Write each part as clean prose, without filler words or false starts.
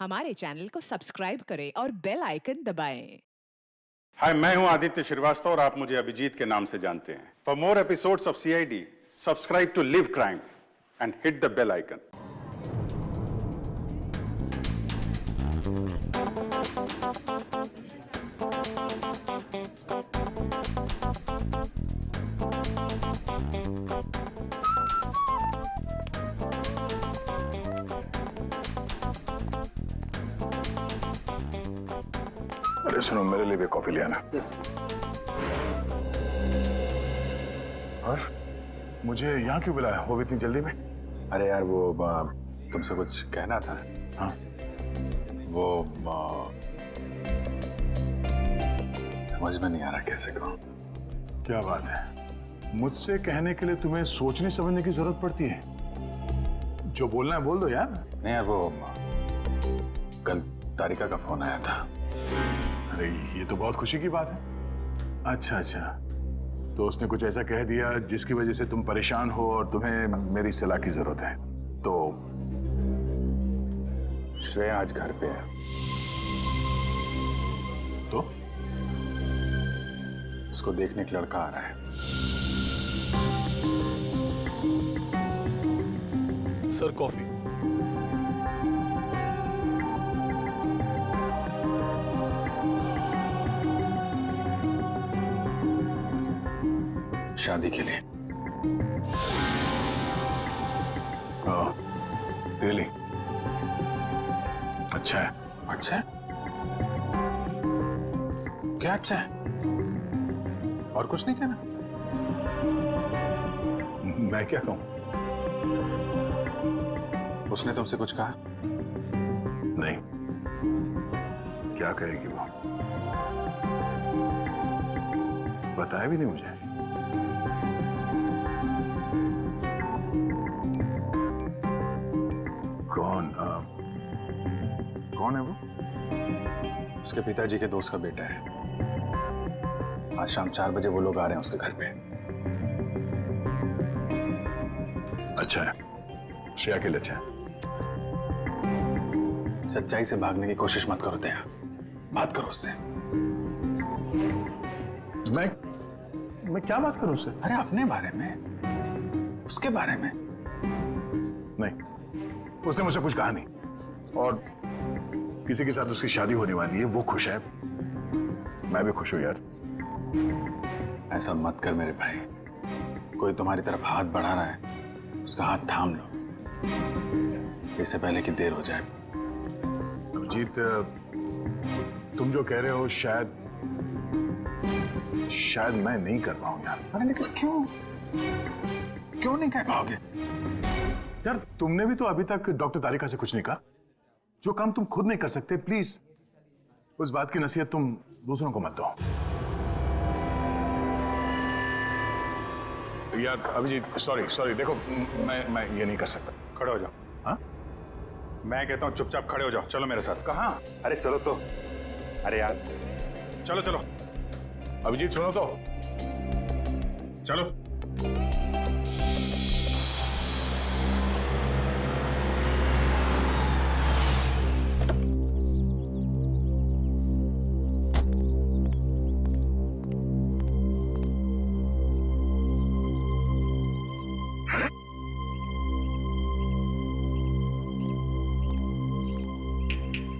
हमारे चैनल को सब्सक्राइब करें और बेल आइकन दबाएं। हाय, मैं हूं आदित्य श्रीवास्तव और आप मुझे अभिजीत के नाम से जानते हैं। For more episodes of CID, subscribe to live crime and hit the bell icon. अरे सुनो, मेरे लिए भी कॉफी ले आना। और मुझे यहाँ क्यों बुलाया, वो भी इतनी जल्दी में? अरे यार, वो तुमसे कुछ कहना था। हाँ, वो समझ में नहीं आ रहा कैसे कहूँ। क्या बात है? मुझसे कहने के लिए तुम्हें सोचने समझने की जरूरत पड़ती है। जो बोलना है बोल दो यार। नहीं यार, वो कल तारिका का फोन आया था। अरे ये तो बहुत खुशी की बात है। अच्छा अच्छा, तो उसने कुछ ऐसा कह दिया जिसकी वजह से तुम परेशान हो और तुम्हें मेरी सलाह की जरूरत है। तो श्रेया आज घर पे है। तो उसको देखने एक लड़का आ रहा है। Sir, coffee. शादी के लिए। रियली? अच्छा है। अच्छा है? क्या अच्छा है? और कुछ नहीं कहना? मैं क्या कहूँ? उसने तुमसे कुछ कहा? नहीं, क्या कहेगी वो? बताया भी नहीं मुझे। कौन है वो? उसके पिताजी के दोस्त का बेटा है। आज शाम 4 बजे वो लोग आ रहे हैं उसके घर पे। अच्छा है, श्रेया के लिए अच्छा है। सच्चाई से भागने की कोशिश मत करो दया, बात करो उससे। मैं क्या बात करूं उससे? अरे अपने बारे में, उसके बारे में। नहीं, उसने मुझसे कुछ कहा नहीं। और किसी के साथ उसकी शादी होने वाली है, वो खुश है, मैं भी खुश हूं यार। ऐसा मत कर मेरे भाई। कोई तुम्हारी तरफ हाथ बढ़ा रहा है, उसका हाथ थाम लो, इससे पहले कि देर हो जाए। अभिजीत, तुम जो कह रहे हो शायद मैं नहीं कर पाऊं यार। अरे लेकिन क्यों नहीं कह पाओगे? यार तुमने भी तो अभी तक डॉक्टर तारिका से कुछ नहीं कहा। जो काम तुम खुद नहीं कर सकते, प्लीज उस बात की नसीहत तुम दूसरों को मत दो। यार अभिजीत, सॉरी, देखो मैं ये नहीं कर सकता। खड़े हो जाओ। हाँ? मैं कहता हूँ चुपचाप खड़े हो जाओ। चलो मेरे साथ। कहाँ? अरे चलो तो। अरे यार चलो। अभिजीत सुनो तो। चलो।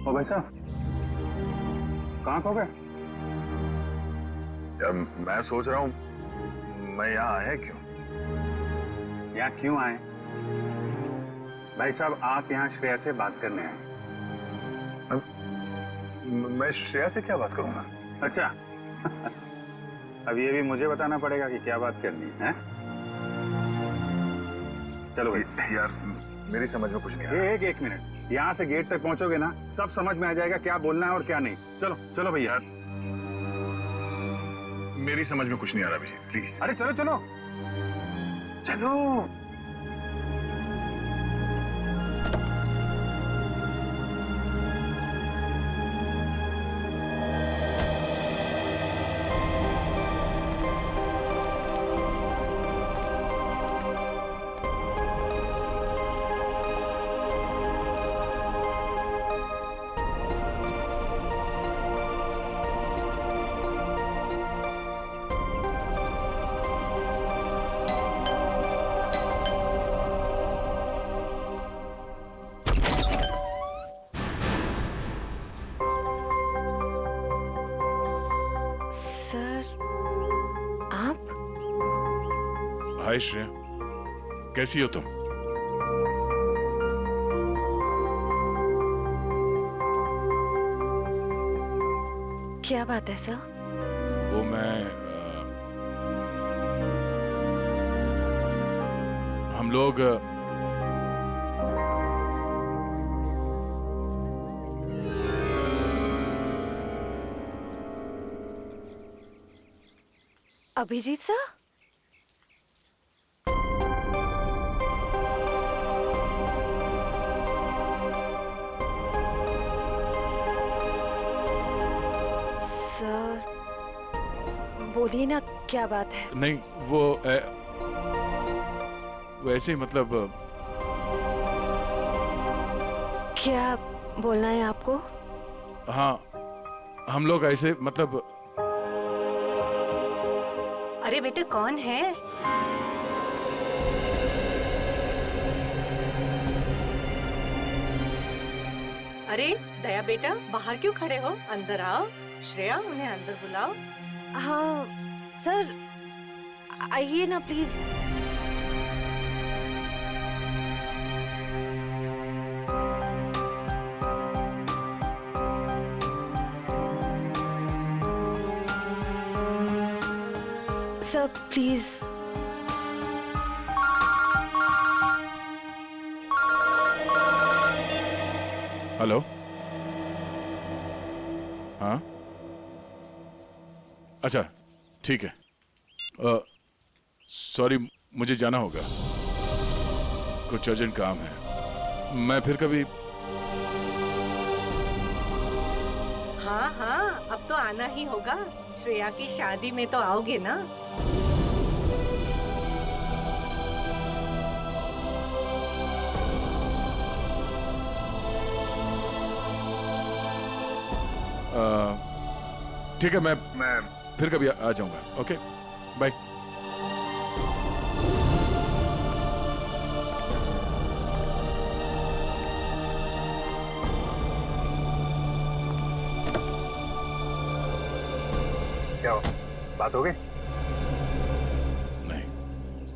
ओ भाई साहब, कहाँ खो गए? यार मैं सोच रहा हूँ मैं यहाँ आया क्यों? यहाँ क्यों आए? भाई साहब, आप यहाँ श्रेया से बात करने आए। मैं श्रेया से क्या बात करूंगा? अच्छा अब ये भी मुझे बताना पड़ेगा कि क्या बात करनी है? चलो भाई। यार मेरी समझ में कुछ नहीं आ रहा। एक मिनट, यहाँ से गेट तक पहुंचोगे ना, सब समझ में आ जाएगा क्या बोलना है और क्या नहीं। चलो भैया। मेरी समझ में कुछ नहीं आ रहा अभिजीत, प्लीज। अरे चलो। हाय श्रेया, कैसी हो तुम? क्या बात है सर? वो मैं हम लोग अभिजीत सर? सर बोलिए ना, क्या बात है? नहीं, वो ऐसे ही मतलब क्या बोलना है आपको? हाँ, हम लोग ऐसे मतलब अरे बेटे कौन है? अरे दया बेटा, बाहर क्यों खड़े हो? अंदर आओ। श्रेया, उन्हें अंदर बुलाओ। हाँ सर, आइए ना प्लीज। Sir please. हेलो, हाँ, अच्छा ठीक है। सॉरी, मुझे जाना होगा, कुछ अर्जेंट काम है। मैं फिर कभी। हाँ हाँ, अब तो आना ही होगा। श्रेया की शादी में तो आओगे ना? ठीक है, मैं फिर कभी आ जाऊंगा। Okay, bye. क्या हो, बात हो गई? नहीं,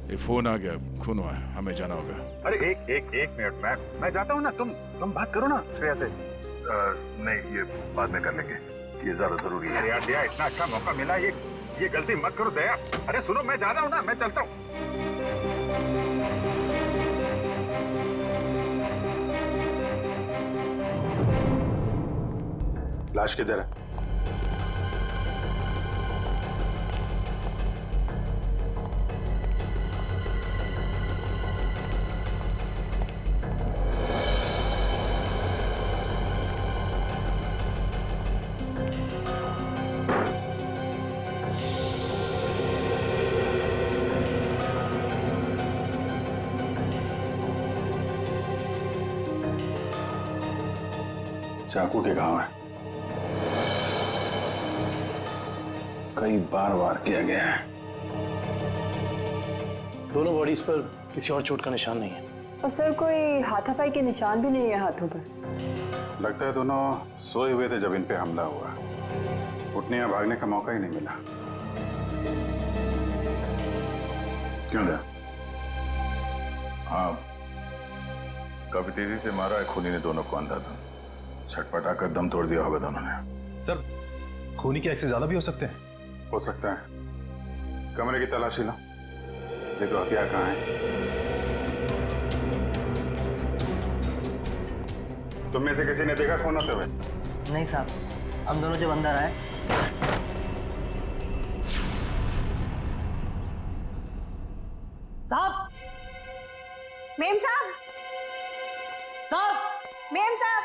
ये फोन आ गया, खून हुआ है, हमें जाना होगा। अरे एक मिनट, मैं जाता हूँ ना। तुम बात करो ना श्रेया से। नहीं, ये बाद में कर लेंगे, ये ज्यादा जरूरी है। यार दया, इतना अच्छा मौका मिला, ये गलती मत करो दया। अरे सुनो, मैं जा रहा हूँ ना, मैं चलता हूँ। लाश किधर है? चाकू के घाव है, कई बार वार किया गया है। दोनों बॉडीज पर किसी और चोट का निशान नहीं है। और सर, कोई हाथापाई के निशान भी नहीं है हाथों पर। लगता है दोनों सोए हुए थे जब इन पे हमला हुआ। उठने या भागने का मौका ही नहीं मिला। क्यों दया? हाँ, काफी तेजी से मारा है खूनी ने दोनों को अंधाधुन। छटपटा कर दम तोड़ दिया होगा दोनों ने। सर, खूनी के एक्स ज्यादा भी हो सकते हैं। हो सकता है। कमरे की तलाशी लो, देखो हथियार कहाँ है। तुम में से किसी ने देखा खून होते हुए? नहीं साहब, हम दोनों जब अंदर आए। साहब, मेम साहब, साहब, मेम साहब।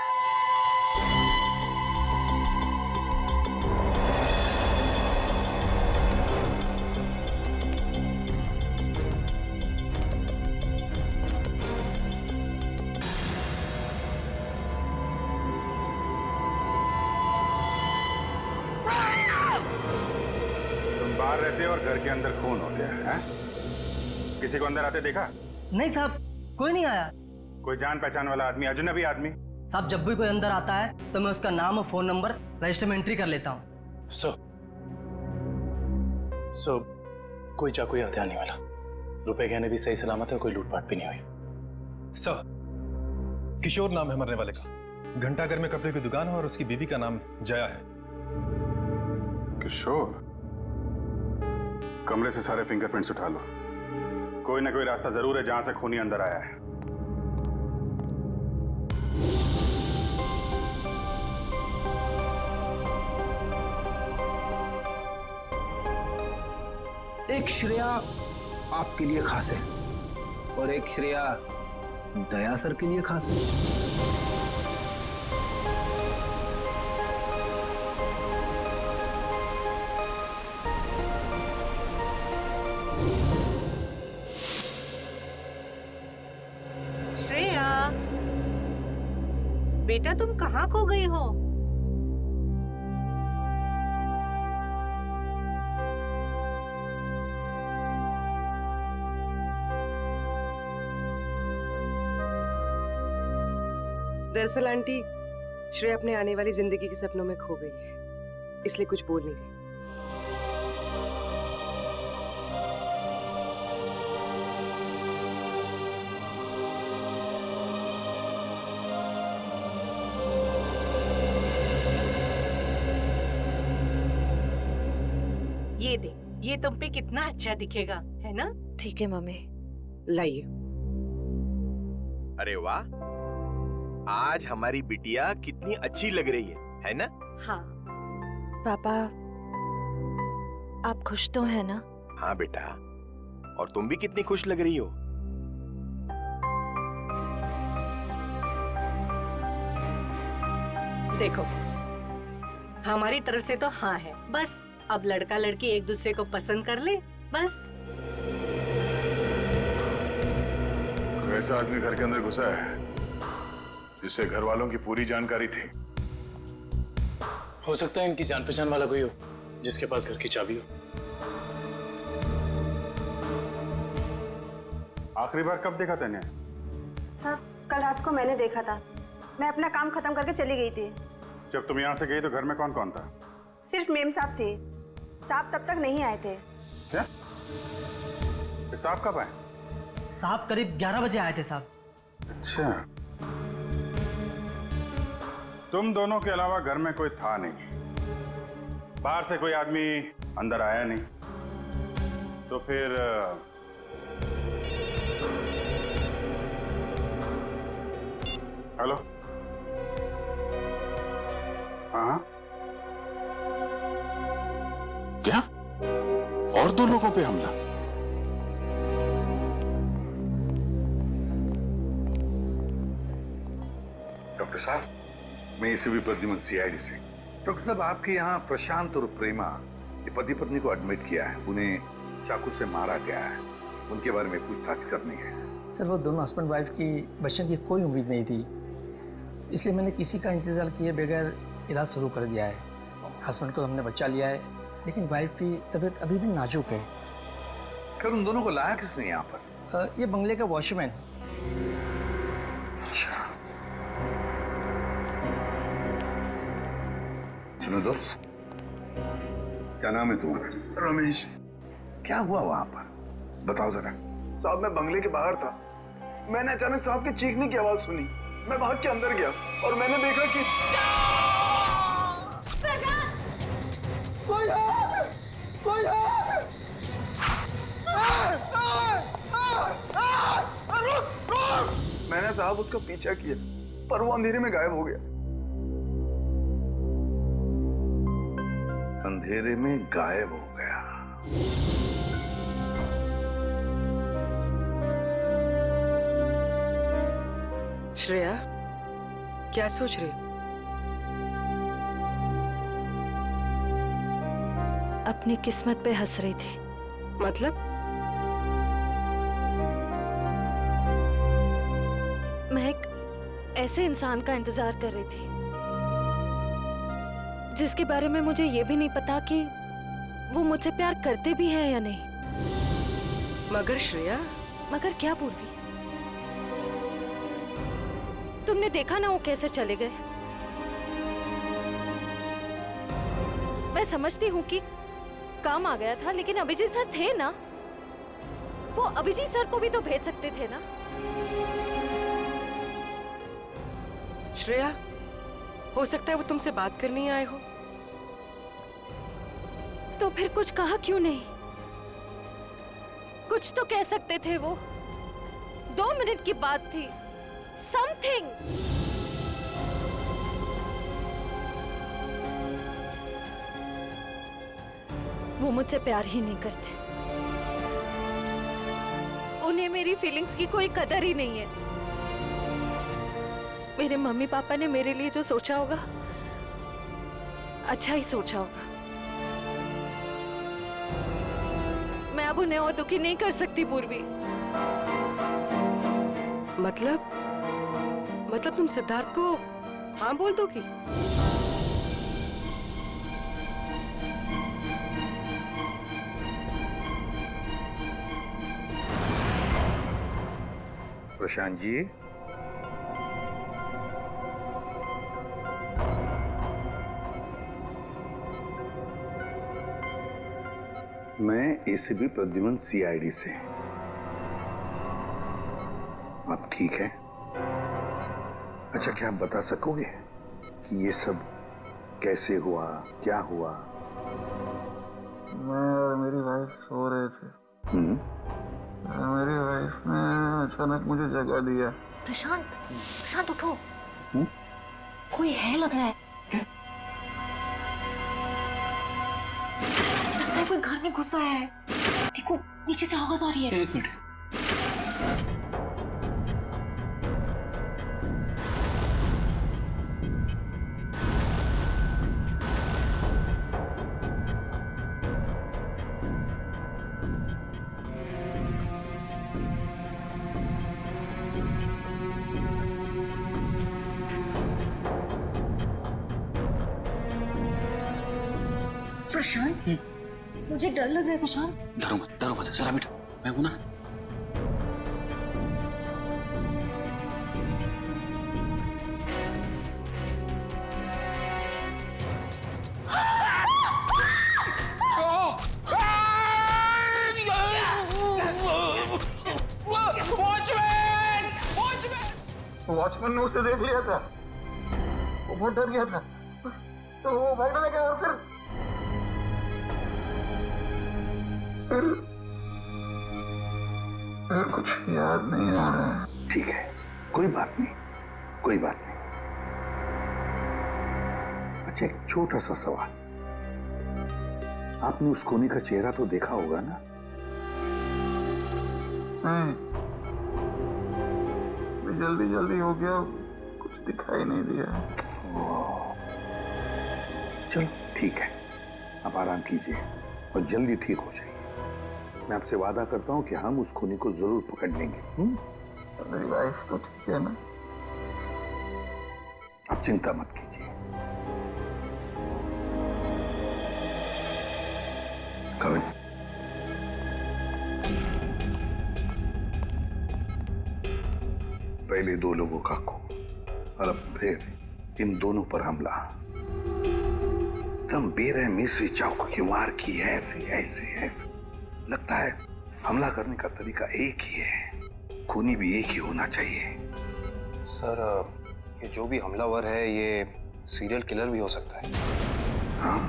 तुम बाहर रहते हो और घर के अंदर खून हो गया है? किसी को अंदर आते देखा? नहीं साहब, कोई नहीं आया। कोई जान पहचान वाला आदमी, अजनबी आदमी? साहब, जब भी कोई अंदर आता है तो मैं उसका नाम और फोन नंबर रजिस्टर में एंट्री कर लेता हूँ। सर, कोई चाकू या हथियार नहीं वाला। रुपए गहने भी सही सलामत है, कोई लूटपाट भी नहीं हुई। सर, किशोर नाम है मरने वाले का। घंटाघर में कपड़े की दुकान है और उसकी बीवी का नाम जया है। किशोर, कमरे से सारे फिंगरप्रिंट्स उठा लो। कोई ना कोई रास्ता जरूर है जहां से खूनी अंदर आया है। एक श्रेया आपके लिए खास है और एक श्रेया दया सर के लिए खास है। श्रेया, बेटा तुम कहाँ खो गई हो? दरअसल आंटी, श्रेया अपने आने वाली जिंदगी के सपनों में खो गई है, इसलिए कुछ बोल नहीं रही। ये दे, ये तुम पे कितना अच्छा दिखेगा, है ना? ठीक है मम्मी। लाइए। अरे वाह, आज हमारी बिटिया कितनी अच्छी लग रही है ना? हाँ। पापा, आप खुश तो हैं ना? हाँ बेटा, और तुम भी कितनी खुश लग रही हो। देखो, हमारी तरफ से तो हाँ है, बस अब लड़का लड़की एक दूसरे को पसंद कर ले, बस। ऐसा आदमी घर के अंदर घुसा है जिससे घर वालों की पूरी जानकारी थी। हो सकता है इनकी जान पहचान वाला कोई हो जिसके पास घर की चाबी हो। आखिरी बार कब देखा तूने? साहब, कल रात को मैंने देखा था। मैं अपना काम खत्म करके चली गई थी। जब तुम यहाँ से गई तो घर में कौन कौन था? सिर्फ मेम साहब थे। साहब तब तक नहीं आए थे। क्या? साहब कब आए? साहब करीब 11 बजे आए थे साहब। अच्छा, तुम दोनों के अलावा घर में कोई था नहीं, बाहर से कोई आदमी अंदर आया नहीं, तो फिर हेलो? हाँ, क्या? और 2 लोगों पे हमला? डॉक्टर साहब, मैं एसीपी प्रद्युमन सीआईडी से। डॉक्टर साहब, आपके यहाँ प्रशांत और प्रेमा ये पति पत्नी को एडमिट किया है, उन्हें चाकू से मारा गया है, उनके बारे में पूछताछ करनी है। सर, वो दोनों हस्बैंड वाइफ की बच्चों की कोई उम्मीद नहीं थी, इसलिए मैंने किसी का इंतजार किए बगैर इलाज शुरू कर दिया है। हस्बैंड को हमने बचा लिया है, लेकिन वाइफ की तबीयत अभी भी नाजुक है। फिर उन दोनों को लाया किसने यहाँ पर? ये बंगले का वॉचमैन। अच्छा, सुनो दोस्त, क्या नाम है तुम्हारा? रमेश। क्या हुआ वहां पर, बताओ जरा। साहब, मैं बंगले के बाहर था, मैंने अचानक साहब के चीखने की आवाज सुनी, मैं भाग के अंदर गया और मैंने देखा कि कोई मैंने साहब उसका पीछा किया, पर वो अंधेरे में गायब हो गया। अंधेरे में गायब हो गया? श्रेया, क्या सोच रही? अपनी किस्मत पे हंस रही थी। मतलब? मैं एक ऐसे इंसान का इंतजार कर रही थी जिसके बारे में मुझे ये भी नहीं पता कि वो मुझसे प्यार करते भी हैं या नहीं। मगर श्रेया। मगर क्या पूर्वी? तुमने देखा ना वो कैसे चले गए। मैं समझती हूँ कि काम आ गया था, लेकिन अभिजीत सर थे ना, वो अभिजीत सर को भी तो भेज सकते थे ना। श्रेया, हो सकता है वो तुमसे बात करने आए हो। तो फिर कुछ कहा क्यों नहीं? कुछ तो कह सकते थे वो। 2 मिनट की बात थी। समथिंग। वो मुझसे प्यार ही नहीं करते। उन्हें मेरी फीलिंग्स की कोई कदर ही नहीं है। मेरे मम्मी पापा ने मेरे लिए जो सोचा होगा, अच्छा ही सोचा होगा। मैं अब उन्हें और दुखी नहीं कर सकती पूर्वी। मतलब तुम सिद्धार्थ को हाँ बोल दोगी? प्रशांत जी, मैं एसीपी प्रद्युमन सीआईडी से। आप ठीक है? अच्छा, क्या आप बता सकोगे कि ये सब कैसे हुआ, क्या हुआ? मैं और मेरी वाइफ सो रहे थे। मेरी वाइफ ने अचानक मुझे जगा दिया। प्रशांत उठो। कोई है लग रहा है। लगता है कोई घर में घुसा है। देखो नीचे से आवाज आ रही है। 1 मिनट। प्रशांत, मुझे डर लग रहा है। प्रशांत, डरो मत, जरा मिट, मैं हूं ना। वॉचमैन ने उसे देख लिया था। वो बहुत डर गया था, तो वो भागने लगा और फिर कुछ याद नहीं आ रहा है। ठीक है, कोई बात नहीं, कोई बात नहीं। अच्छा, एक छोटा सा सवाल। आपने उस कोनी का चेहरा तो देखा होगा ना? नहीं, जल्दी हो गया, कुछ दिखाई नहीं दिया। चलो ठीक है, आप आराम कीजिए और जल्दी ठीक हो जाइए। मैं आपसे वादा करता हूं कि हम उस खूनी को जरूर पकड़ लेंगे। मेरी वाइफ तो ठीक है ना? आप चिंता मत कीजिए। कविन, पहले 2 लोगों का खून और अब फिर इन दोनों पर हमला। एकदम बेरहमी से चाकू की वार की है। ऐसे लगता है हमला करने का तरीका एक ही है, खूनी भी एक ही होना चाहिए। सर, ये जो भी हमलावर है ये सीरियल किलर भी हो सकता है। हाँ,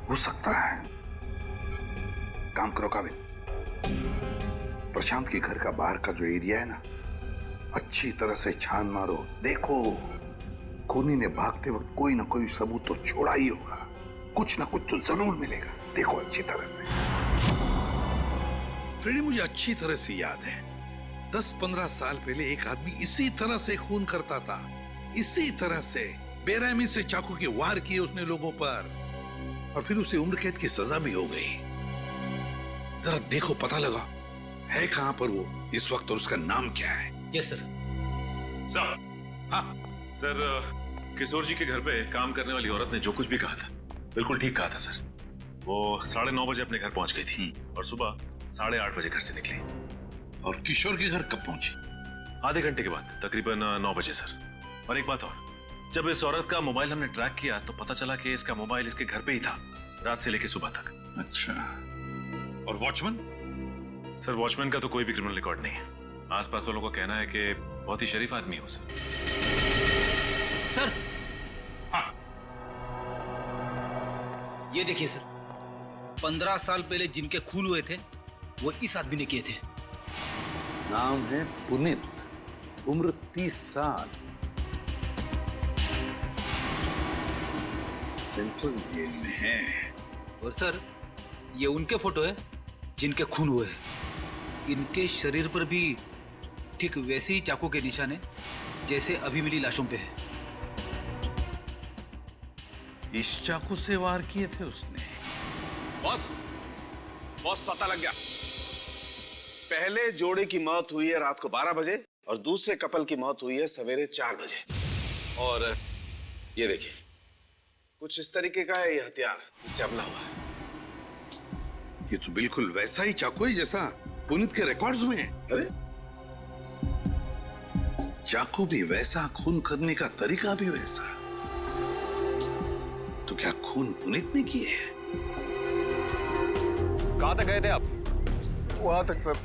हो सकता है। काम करो काबिल, प्रशांत के घर का बाहर का जो एरिया है ना, अच्छी तरह से छान मारो। देखो, खूनी ने भागते वक्त कोई ना कोई सबूत तो छोड़ा ही होगा, कुछ ना कुछ तो जरूर मिलेगा। देखो अच्छी तरह से। फ्रेडी, मुझे अच्छी तरह से याद है 10-15 साल पहले एक आदमी इसी तरह से खून करता था, इसी तरह से बेरहमी से चाकू के वार किए उसने लोगों पर, और फिर उसे उम्र कैद की सजा भी हो गई। जरा देखो, पता लगा है कहां पर वो इस वक्त और उसका नाम क्या है? Yes sir. सर, हाँ सर, किशोर जी के घर पे काम करने वाली औरत ने जो कुछ भी कहा था बिल्कुल ठीक कहा था सर। वो 9:30 बजे अपने घर पहुंच गई थी और सुबह 8:30 बजे घर से निकली। और किशोर के घर कब पहुंची? आधे घंटे के बाद, तकरीबन 9 बजे सर। और एक बात और, जब इस औरत का मोबाइल हमने ट्रैक किया तो पता चला कि इसका मोबाइल इसके घर पे ही था रात से लेकर सुबह तक। अच्छा, और वॉचमैन? सर वॉचमैन का तो कोई भी क्रिमिनल रिकॉर्ड नहीं है। आसपास वालों का कहना है कि बहुत ही शरीफ आदमी है वो सर। सर ये देखिए सर, 15 साल पहले जिनके खून हुए थे वो इस आदमी ने किए थे। नाम है पुनीत, उम्र 30 साल, सेंट्रल जेल में है। और सर ये उनके फोटो है जिनके खून हुए हैं। इनके शरीर पर भी ठीक वैसे ही चाकू के निशान है जैसे अभी मिली लाशों पे है। इस चाकू से वार किए थे उसने। बॉस, बॉस पता लग गया। पहले जोड़े की मौत हुई है रात को 12 बजे और दूसरे कपल की मौत हुई है सवेरे 4 बजे। और ये देखिए, कुछ इस तरीके का है ये हथियार जिससे हमला हुआ है। ये तो बिल्कुल वैसा ही चाकू है जैसा पुनीत के रिकॉर्ड्स में है। अरे चाकू भी वैसा, खून करने का तरीका भी वैसा। तो क्या खून पुनीत ने किए? कहां तक गए थे आप? वहां तक सर,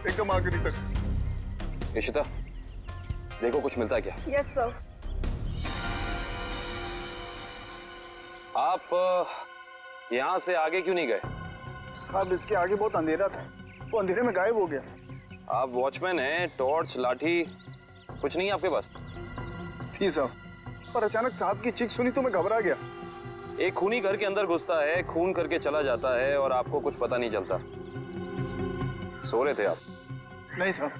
एकदम आखिरी तक। इशिता, देखो कुछ मिलता है क्या? Yes sir. आप यहाँ से आगे क्यों नहीं गए? साहब इसके आगे बहुत अंधेरा था, वो अंधेरे में गायब हो गया। आप वॉचमैन हैं, टॉर्च, लाठी कुछ नहीं है आपके पास? थी साहब, पर अचानक साहब की चीख सुनी तो मैं घबरा गया। एक खूनी घर के अंदर घुसता है, खून करके चला जाता है और आपको कुछ पता नहीं चलता। सो रहे थे आप? नहीं साहब,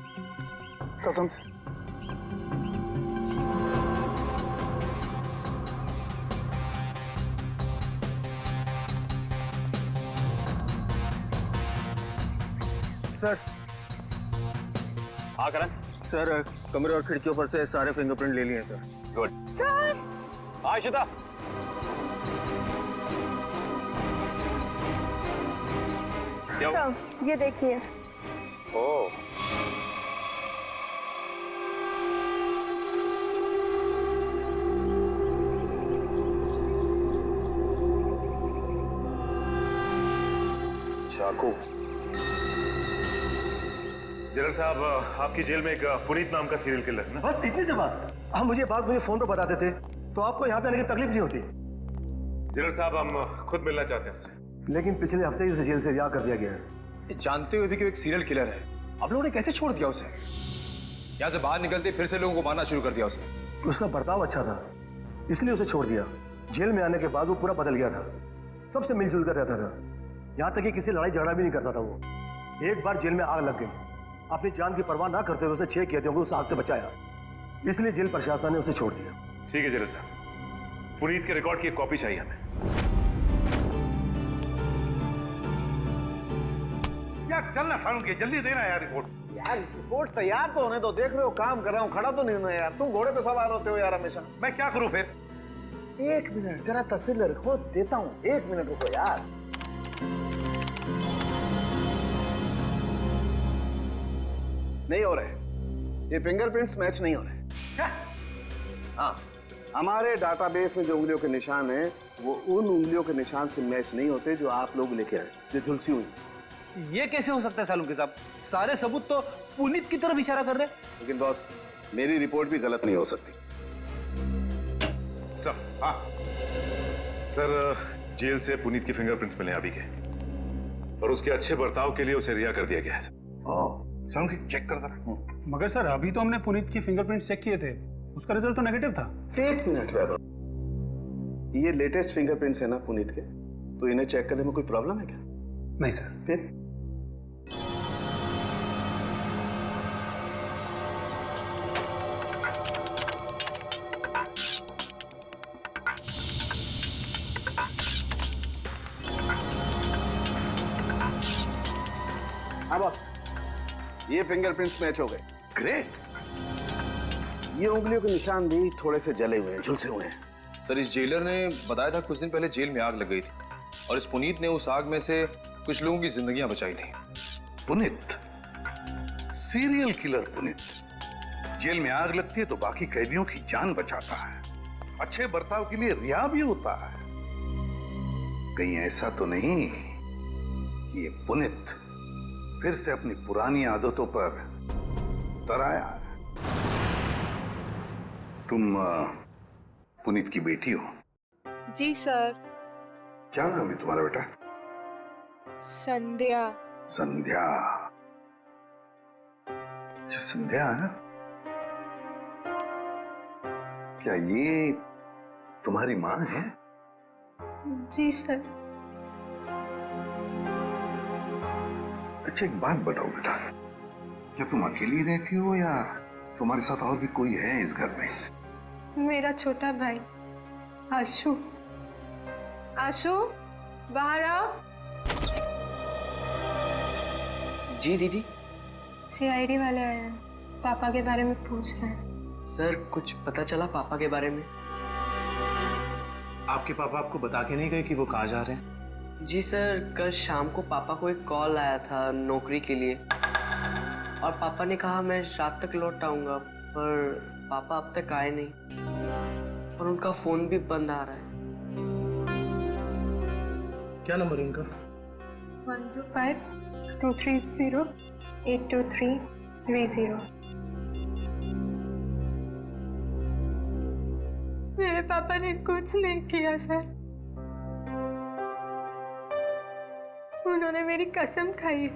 कसम से। सर। हाँ करण। सर कमरे और खिड़कियों पर से सारे फिंगरप्रिंट ले लिए सर। गुड। हाँ इशिता। ये देखिए। ओह। चाकू। जनरल साहब, आपकी जेल में एक पुनीत नाम का सीरियल किलर है ना? बस इतनी सी बात। आप मुझे बात फोन पर बताते थे तो आपको यहाँ पे आने की तकलीफ नहीं होती। जनरल साहब, हम खुद मिलना चाहते हैं उससे। लेकिन पिछले हफ्ते ही उसे जेल से रिहा कर दिया गया है। जानते हुए भी कि वो एक सीरियल किलर है, आप लोगों ने कैसे छोड़ दिया उसे? यहाँ से बाहर निकलते फिर से लोगों को मारना शुरू कर दिया उसे। उसका बर्ताव अच्छा था इसलिए उसे छोड़ दिया। जेल में आने के बाद वो पूरा बदल गया था, सबसे मिलजुल कर रहता था, यहाँ तक कि किसी लड़ाई झगड़ा भी नहीं करता था वो। एक बार जेल में आग लग गई, अपनी जान की परवाह ना करते हुए उसने 6 कैदियों को उस आग से बचाया, इसलिए जेल प्रशासन ने उसे छोड़ दिया। ठीक है जनरल साहब, पुनीत के रिकॉर्ड की एक कॉपी चाहिए हमें। यार चलना फारूक, जल्दी देना यार रिपोर्ट। यार रिपोर्ट तैयार तो होने दो, देख रहे हो काम कर रहा हूँ, खड़ा तो नहीं हूं यार। तुम घोड़े पे सवार होते हो यार हमेशा। मैं क्या करूं फिर? 1 मिनट जरा तस्वीर रखो, देता हूँ। 1 मिनट रुको यार। नहीं हो रहे, ये फिंगरप्रिंट्स मैच नहीं हो रहे। हाँ, हमारे डाटाबेस में जो उंगलियों के निशान हैं वो उन उंगलियों के निशान से मैच नहीं होते जो आप लोग लेके आए, जो झुलसी हुई। ये कैसे हो सकता है सालुंके साहब? सारे सबूत तो पुनीत की तरफ इशारा कर रहे हैं। लेकिन बॉस, मेरी रिपोर्ट भी गलत नहीं हो सकती। सर। हाँ सर, जेल से पुनीत की फिंगरप्रिंट्स मिले अभी के, और उसके अच्छे बर्ताव के लिए उसे रिहा कर दिया गया है सर। चेक कर जरा। मगर सर अभी तो हमने पुनीत की फिंगरप्रिंट्स चेक किए थे, उसका रिजल्ट तो नेगेटिव था। 1 मिनट वैभव, ये लेटेस्ट फिंगरप्रिंट्स है ना पुनीत के, तो इन्हें चेक करने में कोई प्रॉब्लम है क्या? नहीं सर। फिर हाँ बॉस, ये फिंगरप्रिंट्स मैच हो गए। ग्रेट। ये उंगलियों के निशान भी थोड़े से जले हुए हैं, झुलसे हुए हैं। सर इस जेलर ने बताया था कुछ दिन पहले जेल में आग लग गई थी और इस पुनीत ने उस आग में से कुछ लोगों की जिंदगियां बचाई थी। पुनीत, सीरियल किलर पुनीत, जेल में आग लगती है तो बाकी कैदियों की जान बचाता है, अच्छे बर्ताव के लिए रिहा भी होता है। कहीं ऐसा तो नहीं कि ये पुनीत फिर से अपनी पुरानी आदतों पर तराया। तुम पुनीत की बेटी हो? जी सर। क्या नाम है तुम्हारा बेटा? संध्या। संध्या। अच्छा संध्या है? क्या ये तुम्हारी माँ है? जी सर। अच्छा एक बात बताओ बेटा, क्या तुम अकेली रहती हो या तुम्हारे साथ और भी कोई है इस घर में? मेरा छोटा भाई आशु। आशु बाहर आओ। जी दीदी। सीआईडी वाले आए हैं, पापा के बारे में पूछ रहे हैं। सर कुछ पता चला पापा के बारे में? आपके पापा आपको बता के नहीं गए कि वो कहाँ जा रहे हैं? जी सर, कल शाम को पापा को एक कॉल आया था नौकरी के लिए, और पापा ने कहा मैं रात तक लौट आऊंगा, पर पापा अब तक आए नहीं और उनका फोन भी बंद आ रहा है। क्या नंबर है उनका? 125-230-82330। मेरे पापा ने कुछ नहीं किया सर। उन्होंने मेरी कसम खाई है,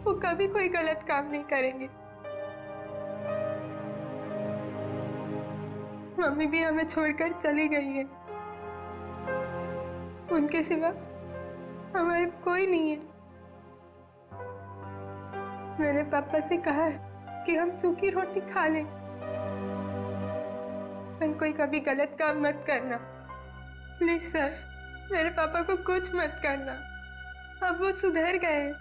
वो कभी कोई गलत काम नहीं करेंगे। मम्मी भी हमें छोड़कर चली गई है, उनके सिवा हमारे कोई नहीं है। मैंने पापा से कहा है कि हम सूखी रोटी खा लें, पर कोई कभी गलत काम मत करना प्लीज सर। मेरे पापा को कुछ मत करना, अब वो सुधर गए,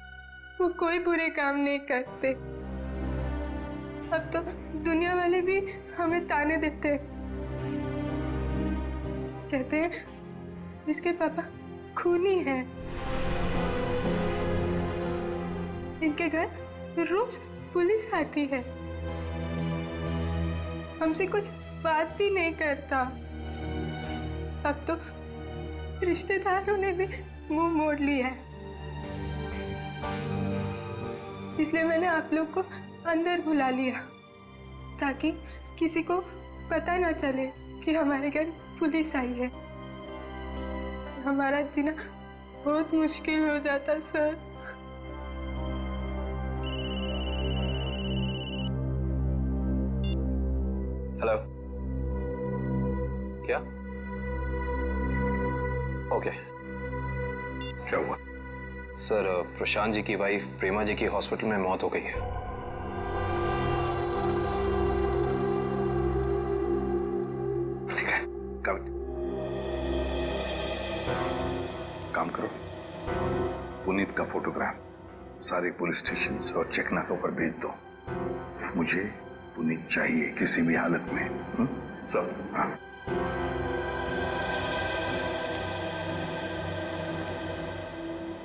वो कोई बुरे काम नहीं करते। अब तो दुनिया वाले भी हमें ताने देते हैं, कहते हैं इसके पापा खूनी हैं। इनके घर रोज पुलिस आती है, हमसे कोई बात भी नहीं करता। अब तो रिश्तेदारों ने भी मुंह मोड़ लिया है, इसलिए मैंने आप लोग को अंदर बुला लिया ताकि किसी को पता ना चले कि हमारे घर पुलिस आई है। हमारा जीना बहुत मुश्किल हो जाता सर। हेलो, क्या? ओके। क्या हुआ? सर प्रशांत जी की वाइफ प्रेमा जी की हॉस्पिटल में मौत हो गई है। ठीक है, काम करो, पुनीत का फोटोग्राफ सारे पुलिस स्टेशन और चेकनाकों पर भेज दो। मुझे पुनीत चाहिए किसी भी हालत में। सब हाँ।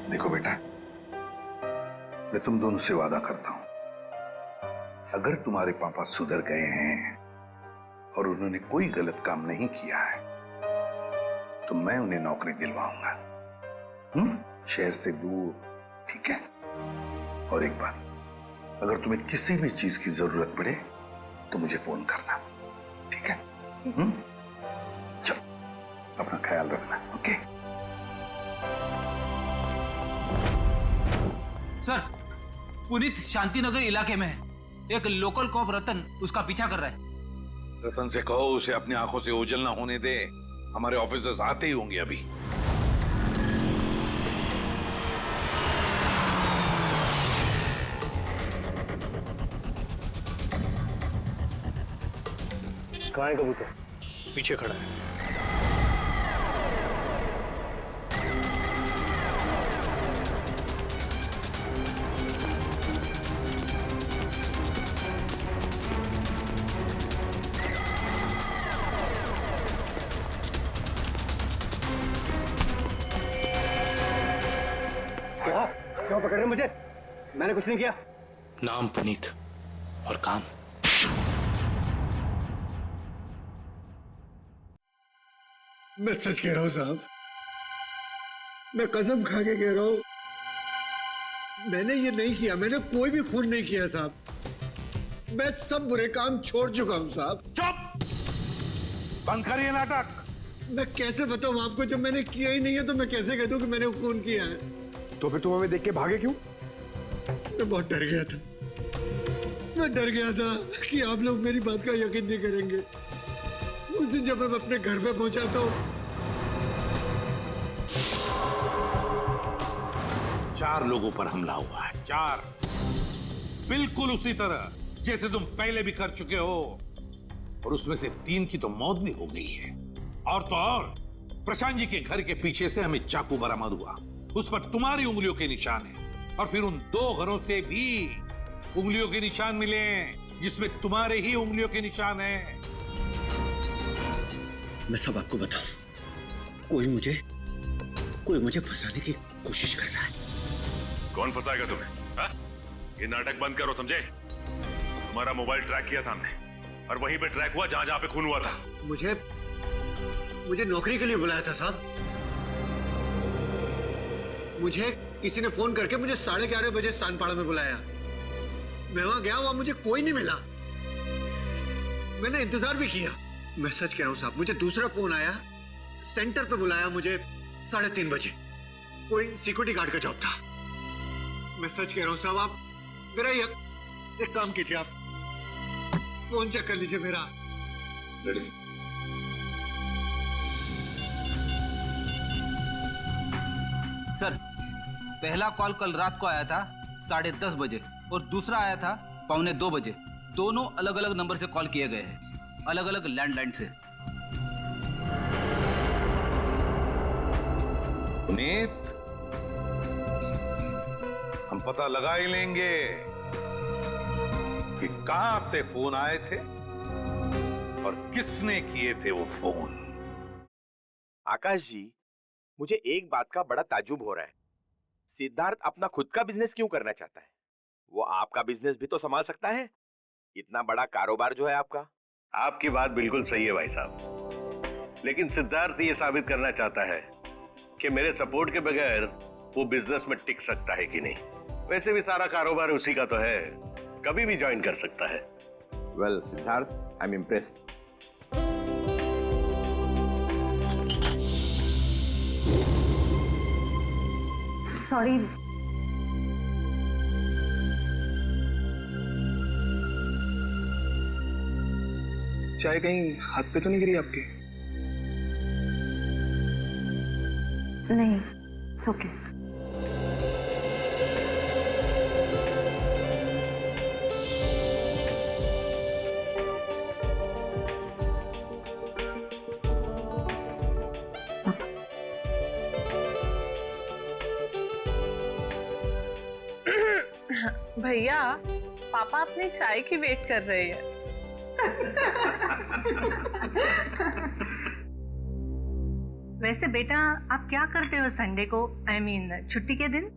देखो बेटा, मैं तुम दोनों से वादा करता हूं, अगर तुम्हारे पापा सुधर गए हैं और उन्होंने कोई गलत काम नहीं किया है तो मैं उन्हें नौकरी दिलवाऊंगा, शहर से दूर, ठीक है? और एक बात, अगर तुम्हें किसी भी चीज की जरूरत पड़े तो मुझे फोन करना, ठीक है? चलो, अपना ख्याल रखना, ओके? सर, पुनीत शांतिनगर इलाके में है। एक लोकल कॉप रतन उसका पीछा कर रहा है। रतन से कहो उसे अपनी आंखों से ओझल ना होने दे, हमारे ऑफिसर्स आते ही होंगे अभी। कहाँ है कबूतर? पीछे खड़ा है। क्यों पकड़ रहे मुझे? मैंने कुछ नहीं किया। नाम पुनीत और काम। मैं सच कह रहा हूं साहब, मैं कसम खा के कह रहा हूं, मैंने ये नहीं किया, मैंने कोई भी खून नहीं किया साहब। मैं सब बुरे काम छोड़ चुका हूँ साहब। चुप! बंद करिए नाटक। मैं कैसे बताऊँ आपको, जब मैंने किया ही नहीं है तो मैं कैसे कह दूँ कि मैंने खून किया है? तो फिर तुम हमें देख के भागे क्यों? मैं बहुत डर गया था। मैं डर गया था कि आप लोग मेरी बात का यकीन नहीं करेंगे। उस दिन जब मैं अपने घर पे पहुंचा तो 4 लोगों पर हमला हुआ है। 4, बिल्कुल उसी तरह जैसे तुम पहले भी कर चुके हो, और उसमें से 3 की तो मौत भी हो गई है। और तो और प्रशांत जी के घर के पीछे से हमें चाकू बरामद हुआ, उस पर तुम्हारी उंगलियों के निशान है, और फिर उन 2 घरों से भी उंगलियों के निशान मिले जिसमें तुम्हारे ही उंगलियों के निशान है। मैं सब आपको बताऊं, कोई मुझे फंसाने की कोशिश कर रहा है। कौन फंसाएगा तुम्हें? हा? ये नाटक बंद करो, समझे? तुम्हारा मोबाइल ट्रैक किया था हमने, और वहीं पे ट्रैक हुआ जहां जहां पे खून हुआ था। मुझे नौकरी के लिए बुलाया था साहब। मुझे किसी ने फोन करके मुझे 11:30 बजे सानपाड़ा में बुलाया। मैं वहां गया, वहां मुझे कोई नहीं मिला। मैंने इंतजार भी किया। मैं सच कह रहा हूं साहब, मुझे दूसरा फोन आया, सेंटर पे बुलाया मुझे 3:30 बजे। कोई सिक्योरिटी गार्ड का जॉब था। मैं सच कह रहा हूं साहब, आप मेरा एक काम कीजिए, आप फोन चेक कर लीजिए मेरा। सर, पहला कॉल कल रात को आया था 10:30 बजे और दूसरा आया था 1:45 बजे। दोनों अलग अलग नंबर से कॉल किए गए हैं, अलग अलग लैंडलाइन से। पुनीत, हम पता लगा ही लेंगे कि कहां से फोन आए थे और किसने किए थे वो फोन। आकाश जी, मुझे एक बात का बड़ा ताज्जुब हो रहा है। सिद्धार्थ अपना खुद का बिजनेस क्यों करना चाहता है? वो आपका बिजनेस भी तो संभाल सकता है। इतना बड़ा कारोबार जो है आपका। आपकी बात बिल्कुल सही है भाई साहब, लेकिन सिद्धार्थ ये साबित करना चाहता है कि मेरे सपोर्ट के बगैर वो बिजनेस में टिक सकता है कि नहीं। वैसे भी सारा कारोबार उसी का तो है, कभी भी ज्वाइन कर सकता है। Well Siddharth, I am impressed. Sorry, चाय कहीं हाथ पे तो नहीं गिरी आपके? नहीं, इट्स ओके। भैया, पापा अपनी चाय की वेट कर रहे हैं। वैसे बेटा, आप क्या करते हो संडे को, I mean, छुट्टी के दिन?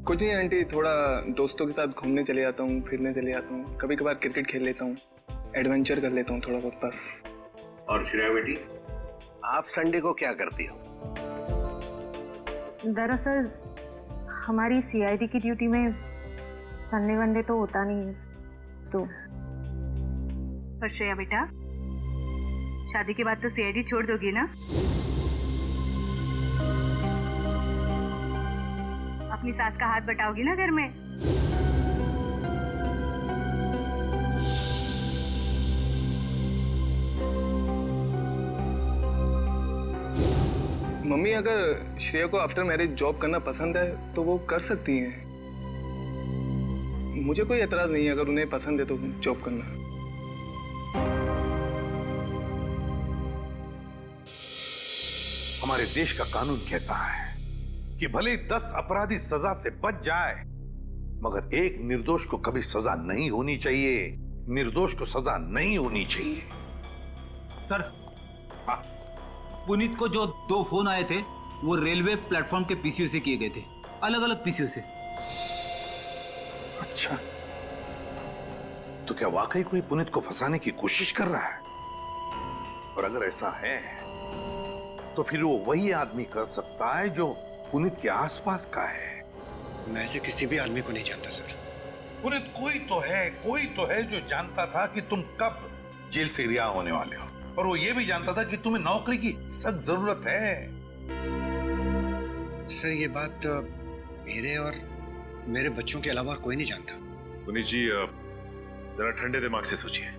कुछ नहीं आंटी, थोड़ा दोस्तों के साथ घूमने चले जाता हूँ, फिरने चले जाता हूँ, कभी कभार क्रिकेट खेल लेता हूँ, एडवेंचर कर लेता हूँ थोड़ा बहुत, बस। और श्रेया बेटी, आप संडे को क्या करती हो? दरअसल हमारी सीआईडी की ड्यूटी में संडे वनडे तो होता नहीं है, तो। पर श्रेया बेटा, शादी के बाद तो सीआईडी छोड़ दोगी ना? अपनी सास का हाथ बटाओगी ना घर में? मम्मी, अगर श्रेया को आफ्टर मैरिज जॉब करना पसंद है तो वो कर सकती हैं। मुझे कोई एतराज नहीं है अगर उन्हें पसंद है तो जॉब करना। हमारे देश का कानून कहता है कि भले 10 अपराधी सजा से बच जाए, मगर एक निर्दोष को कभी सजा नहीं होनी चाहिए। निर्दोष को सजा नहीं होनी चाहिए। सर, पुनीत को जो 2 फोन आए थे वो रेलवे प्लेटफॉर्म के पीसीओ से किए गए थे, अलग अलग पीसीओ से। अच्छा, तो क्या वाकई कोई पुनीत को फंसाने की कोशिश कर रहा है? और अगर ऐसा है तो फिर वो वही आदमी कर सकता है जो पुनीत के आसपास का है। मैं ऐसे किसी भी आदमी को नहीं जानता सर। पुनीत, कोई तो है जो जानता था कि तुम कब जेल से रिहा होने वाले हो, और वो ये भी जानता था कि तुम्हें नौकरी की सख्त जरूरत है। सर ये बात मेरे और मेरे बच्चों के अलावा कोई नहीं जानता। पुनीत जी, जरा ठंडे दिमाग से सोचिए,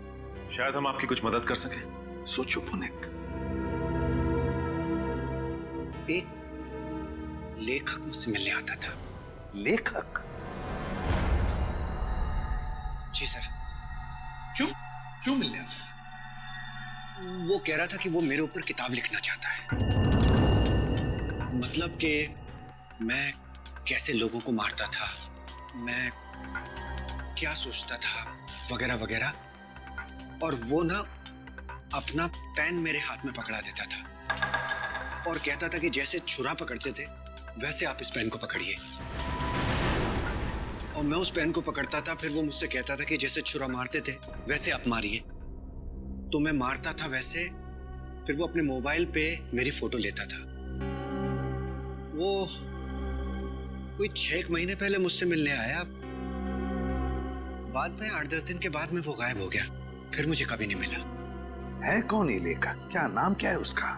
शायद हम आपकी कुछ मदद कर सकें। सोचो पुनीत। एक लेखक मुझसे मिलने आता था। लेखक? जी सर। क्यों मिलने आता था? वो कह रहा था कि वो मेरे ऊपर किताब लिखना चाहता है। मतलब कि मैं कैसे लोगों को मारता था, मैं क्या सोचता था, वगैरह वगैरह। और वो ना अपना पेन मेरे हाथ में पकड़ा देता था और कहता था कि जैसे छुरा पकड़ते थे वैसे आप इस पेन को पकड़िए। और मैं उस पेन को पकड़ता था, फिर वो मुझसे कहता था कि जैसे छुरा मारते थे वैसे आप मारिए। तो मैं मारता था वैसे, फिर वो अपने मोबाइल पे मेरी फोटो लेता था। वो कोई 6 महीने पहले मुझसे मिलने आया। बाद में 8-10 दिन के बाद में वो गायब हो गया, फिर मुझे कभी नहीं मिला। है कौन ये लेखक? क्या नाम क्या है उसका?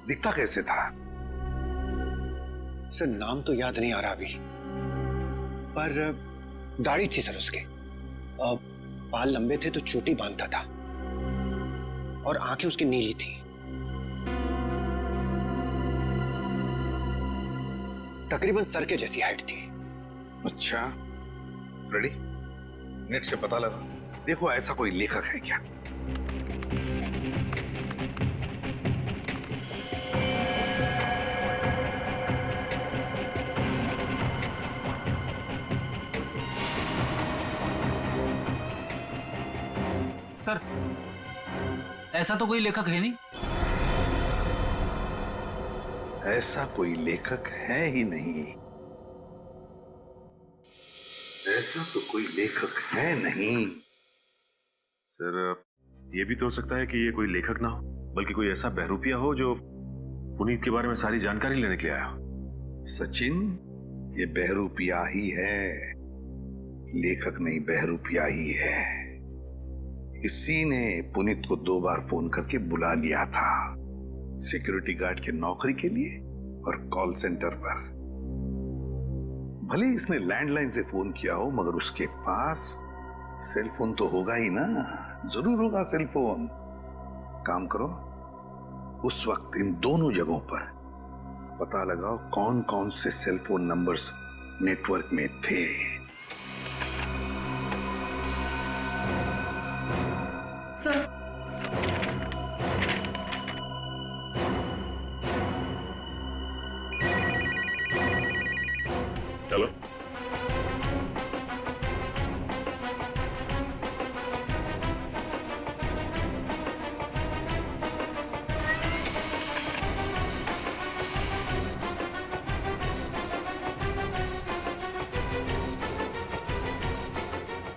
दिखता कैसे था? सर नाम तो याद नहीं आ रहा अभी, पर दाढ़ी थी सर उसके, बाल लंबे थे तो चोटी बांधता था, और आंखें उसकी नीली थी। तकरीबन सर के जैसी हाइट थी। अच्छा, रेडी? नेट से पता लगा, देखो ऐसा कोई लेखक है क्या। सर, ऐसा तो कोई लेखक है नहीं। ऐसा कोई लेखक है ही नहीं। ऐसा तो कोई लेखक है नहीं। सर, ये भी तो हो सकता है कि ये कोई लेखक ना हो, बल्कि कोई ऐसा बहरूपिया हो जो पुनीत के बारे में सारी जानकारी लेने के लिए आया हो। सचिन, ये बहरूपिया ही है, लेखक नहीं, बहरूपिया ही है। इसी ने पुनीत को 2 बार फोन करके बुला लिया था, सिक्योरिटी गार्ड की नौकरी के लिए और कॉल सेंटर पर। भले इसने लैंडलाइन से फोन किया हो, मगर उसके पास सेल फोन तो होगा ही ना, जरूर होगा सेल फोन। काम करो, उस वक्त इन दोनों जगहों पर पता लगाओ कौन कौन से सेल फोन नंबर्स नेटवर्क में थे। चलो।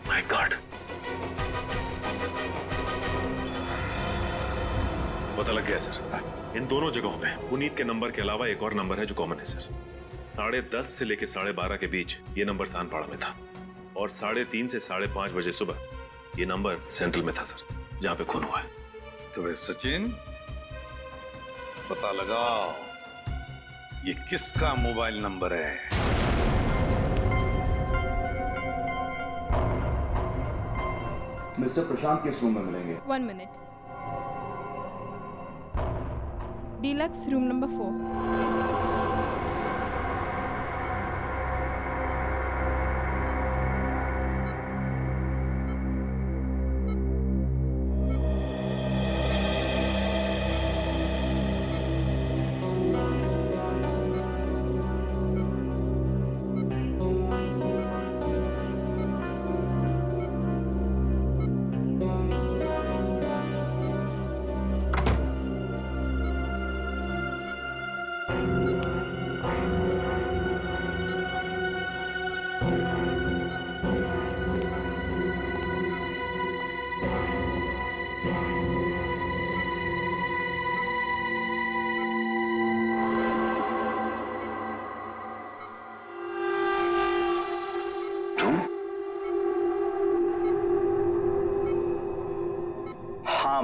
माय गॉड, पता लग गया सर। इन दोनों जगहों पे पुनीत के नंबर के अलावा एक और नंबर है जो कॉमन है सर। 10:30 से लेकर 12:30 के बीच ये नंबर सानपाड़ा में था, और 3:30 से 5:30 बजे सुबह ये नंबर सेंट्रल में था सर, जहां पे खून हुआ है। तो वे सचिन, पता लगाओ ये किसका मोबाइल नंबर है। मिस्टर प्रशांत किस रूम में मिलेंगे? 1 मिनट। Deluxe room number 4।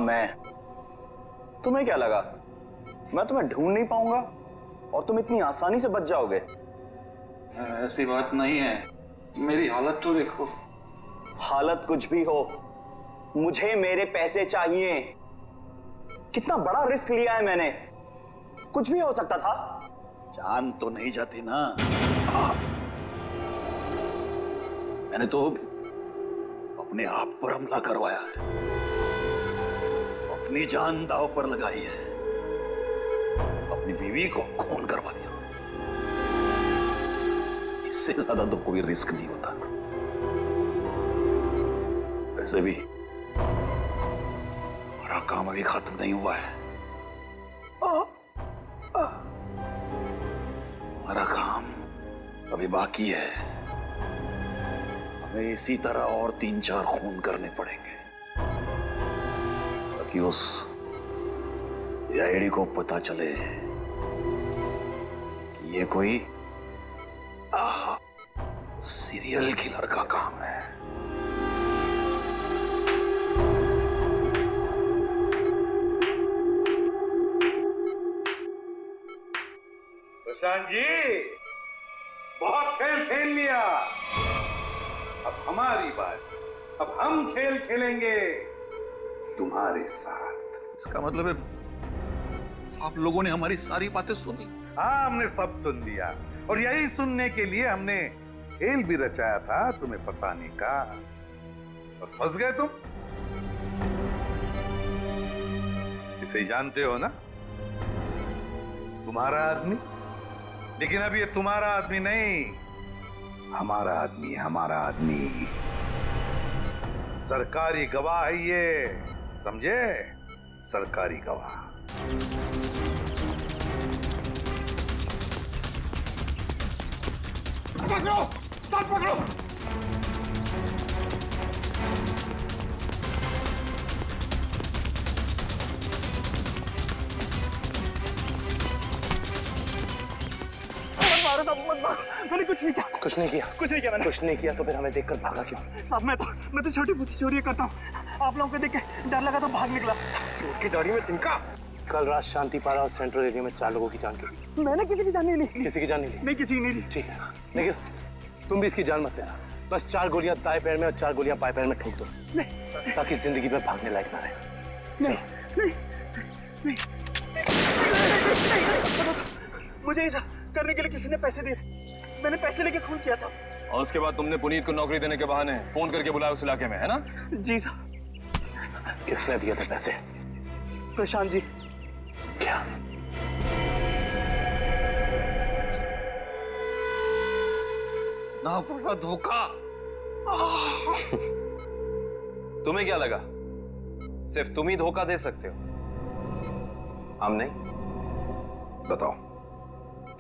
मैं। तुम्हें क्या लगा मैं तुम्हें ढूंढ नहीं पाऊंगा और तुम इतनी आसानी से बच जाओगे? ऐसी बात नहीं है, मेरी हालत तो देखो। हालत कुछ भी हो, मुझे मेरे पैसे चाहिए। कितना बड़ा रिस्क लिया है मैंने, कुछ भी हो सकता था। जान तो नहीं जाती ना। मैंने तो अपने आप पर हमला करवाया है, अपनी जान दांव पर लगाई है, अपनी बीवी को खून करवा दिया। इससे ज्यादा तो कोई रिस्क नहीं होता। वैसे भी हमारा काम अभी खत्म नहीं हुआ है। हमारा काम अभी बाकी है। हमें इसी तरह और 3-4 खून करने पड़ेंगे ताकि उस आईडी को पता चले कि ये कोई सीरियल किलर का काम है। प्रशांत जी, बहुत खेल खेल लिया, अब हमारी बात। अब हम खेल खेलेंगे तुम्हारे साथ। इसका मतलब है आप लोगों ने हमारी सारी बातें सुनी? हाँ, हमने सब सुन लिया और यही सुनने के लिए हमने खेल भी रचाया था तुम्हें फंसाने का, और फंस गए तुम। इसे जानते हो ना, तुम्हारा आदमी। लेकिन अब ये तुम्हारा आदमी नहीं, हमारा आदमी है, हमारा आदमी। सरकारी गवाह है ये, समझे? सरकारी गवाह। पकड़ो, साथ पकड़ो। मैंने कुछ नहीं किया। कुछ नहीं किया? कुछ नहीं किया मैंने। कुछ नहीं किया तो फिर हमें देखकर भागा क्यों? साहब मैं तो छोटी मोटी चोरी करता हूँ। आप लोगों को देख के डर लगा तो भाग निकला। की दाढ़ी में तिनका। कल रात शांतिपारा और सेंट्रल एरिया में 4 लोगों की जान गई। मैंने किसी की जान नहीं ली। किसी की जान नहीं ली? नहीं, किसी की नहीं ली। ठीक है, लेकिन तुम भी इसकी जान मत लेना। बस 4 गोलियां दाएं पैर में और 4 गोलियां बाएं पैर में ठोक दो, ताकि जिंदगी में भागने लायक ना रहे। मुझे ऐसा करने के लिए किसी ने पैसे दिए, मैंने पैसे लेके खून किया था। और उसके बाद तुमने पुनीत को नौकरी देने के बहाने फोन करके बुलाया उस इलाके में, है ना? जी साहब। किसने दिया था पैसे? प्रशांत जी। क्या? ना पड़ा धोखा। तुम्हें क्या लगा सिर्फ तुम ही धोखा दे सकते हो, हम नहीं? बताओ,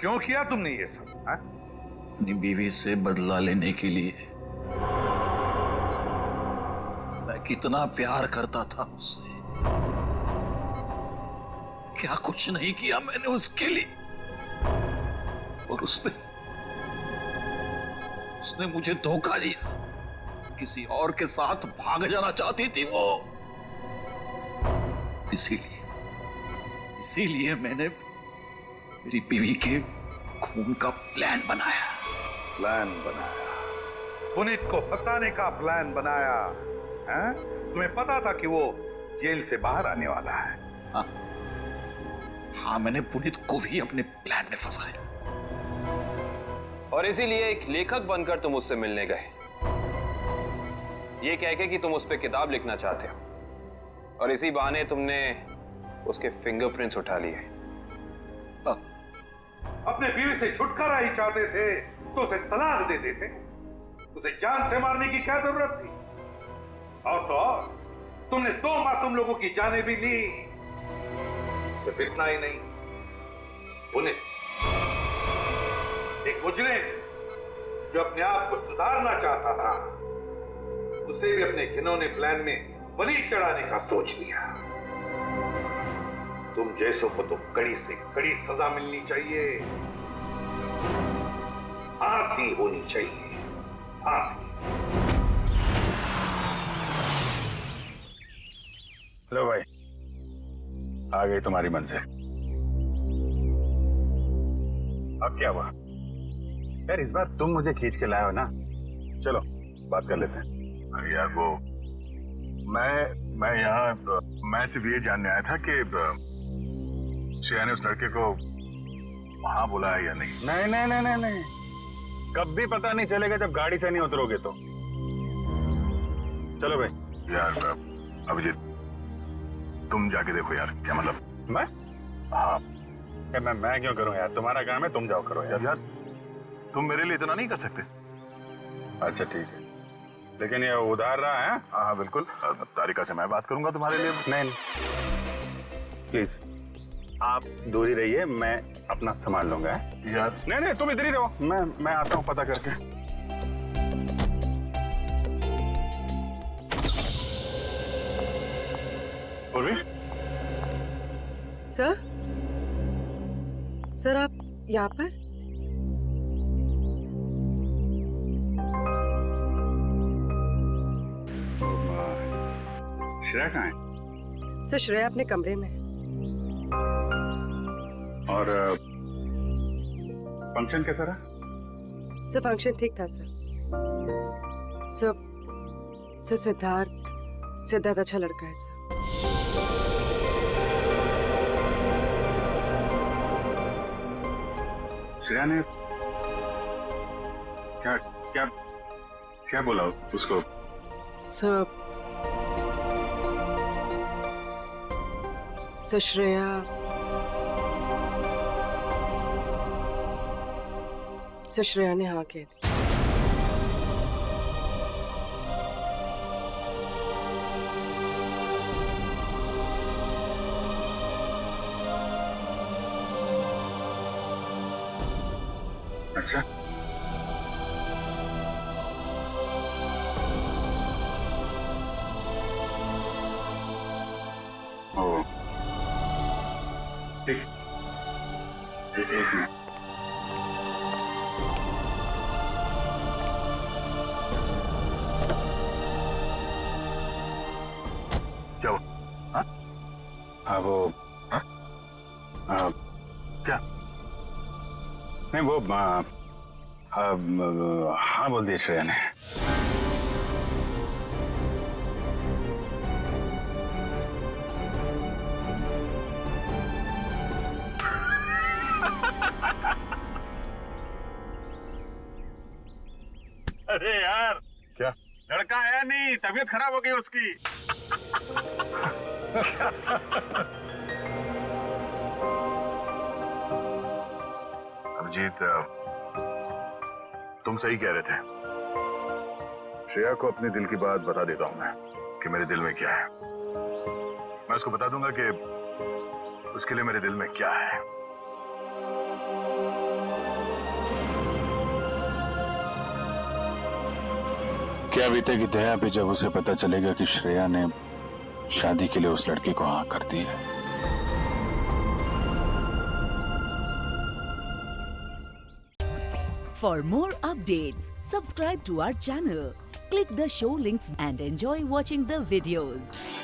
क्यों किया तुमने ये सब? अपनी बीवी से बदला लेने के लिए। मैं कितना प्यार करता था उससे। क्या कुछ नहीं किया मैंने उसके लिए, और उसने मुझे धोखा दिया। किसी और के साथ भाग जाना चाहती थी वो। इसीलिए मैंने मेरी बीवी के खून का प्लान बनाया। पुनीत को फंसाने का प्लान बनाया, हैं? तुम्हें पता था कि वो जेल से बाहर आने वाला है। हाँ, मैंने पुनीत को भी अपने प्लान में फंसाया। और इसीलिए एक लेखक बनकर तुम उससे मिलने गए, ये कह के कि तुम उस पर किताब लिखना चाहते हो, और इसी बहाने तुमने उसके फिंगरप्रिंट्स उठा लिए। अपने बीवी से छुटकारा ही चाहते थे तो उसे तलाक दे देते। उसे जान से मारने की क्या जरूरत थी? और तो और, तुमने 2 मासूम लोगों की जानें भी ली। सिर्फ इतना ही नहीं, उन्हें एक मुजरिम जो अपने आप को सुधारना चाहता था, उसे भी अपने घिनौने प्लान में बलि चढ़ाने का सोच लिया। तुम जैसों को तो कड़ी से कड़ी सजा मिलनी चाहिए, फांसी होनी चाहिए, फांसी। लो भाई, आ गई तुम्हारी मंजिल। अब क्या हुआ यार, इस बार तुम मुझे खींच के लाए हो ना। चलो बात कर लेते हैं। अरे यार वो मैं यहाँ मैं सिर्फ ये जानने आया था कि श्रेया ने उस लड़के को वहां बुलाया या नहीं। नहीं नहीं नहीं नहीं नहीं, कब भी पता नहीं चलेगा जब गाड़ी से नहीं उतरोगे तो। चलो भाई। यार अभिजीत तुम जाके देखो यार, क्या मतलब। मैं? हाँ मैं क्यों करूं यार, तुम्हारा काम है, तुम जाओ करो यार। तुम मेरे लिए इतना नहीं कर सकते। अच्छा ठीक है, लेकिन ये उधार रहा है। हाँ बिल्कुल, तारिका से मैं बात करूंगा तुम्हारे लिए। नहीं प्लीज आप दूर ही रहिए, मैं अपना संभाल लूंगा। यार नहीं नहीं तुम इधर ही रहो, मैं आता हूँ पता करके। सर आप यहाँ पर? श्रेया कहाँ है? सर श्रेया अपने कमरे में। और फंक्शन कैसा रहा? सर फंक्शन ठीक था सर। सर सिद्धार्थ अच्छा लड़का है सर। श्रेया ने क्या क्या क्या बोला उसको? सर श्रेया ने हाँ कह दी। अच्छा ओ ठीक, एक मिनट। क्या हुआ? हाँ वो क्या? नहीं वो हाँ बोल दिया श्रेया ने। अरे यार क्या? लड़का है नहीं, तबीयत खराब हो गई उसकी। अभिजीत तुम सही कह रहे थे। श्रेया को अपने दिल की बात बता देता हूं मैं कि मेरे दिल में क्या है। मैं उसको बता दूंगा कि उसके लिए मेरे दिल में क्या है। क्या बीतेगी दया पे जब उसे पता चलेगा कि श्रेया ने शादी के लिए उस लड़के को हाँ कर दी है। For more updates, subscribe to our channel, click the show links and enjoy watching the videos.